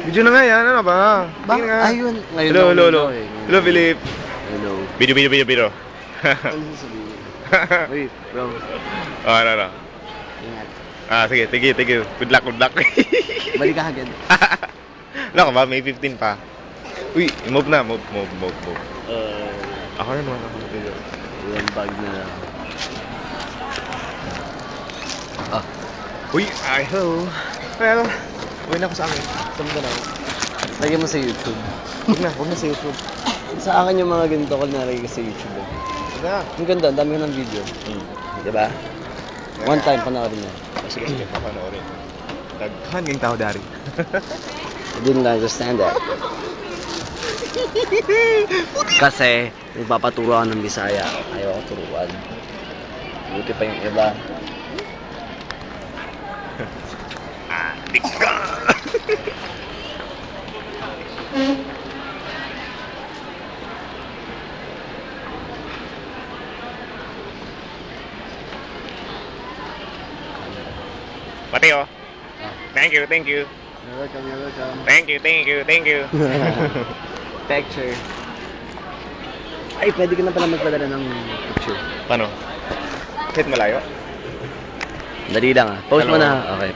Video na nga yan, ano ba? Tingin nga. Ayun. Ngayon Hello, lang, hello, hello. ngayon lang. Hello, Philip. Hello. Video. Ano sasabihin? Wait, bro. Ano. Ingat. Sige, thank you. Good luck. Balik ka agad. Nako ba, may 15 pa. Uy, move na, move. Ako rin naman ako dito. One bag na lang. Uy, hello. Well, uwi na ako sa akin. Saan ka na? Lagyan mo sa YouTube. Huwag na sa YouTube. Sa akin yung mga ganito ko nalagay ko sa YouTube. Huwag na. Ang ganda, ang dami ko ng video. Diba? One time, panoorin mo. Sige, papanoorin. Daghan yung tao dari. I didn't understand that. Kasi, nagpapaturo ka ng Bisaya. Ayaw ko turuan. Buti pa yung iba. Adik ka! Pati oh. Thank you. You're welcome. Thank you. Picture. Ay, pwede ka na pala magpadala ng picture. Paano? Kahit malayo? Dali lang ah. Post mo Hello. na. Okay,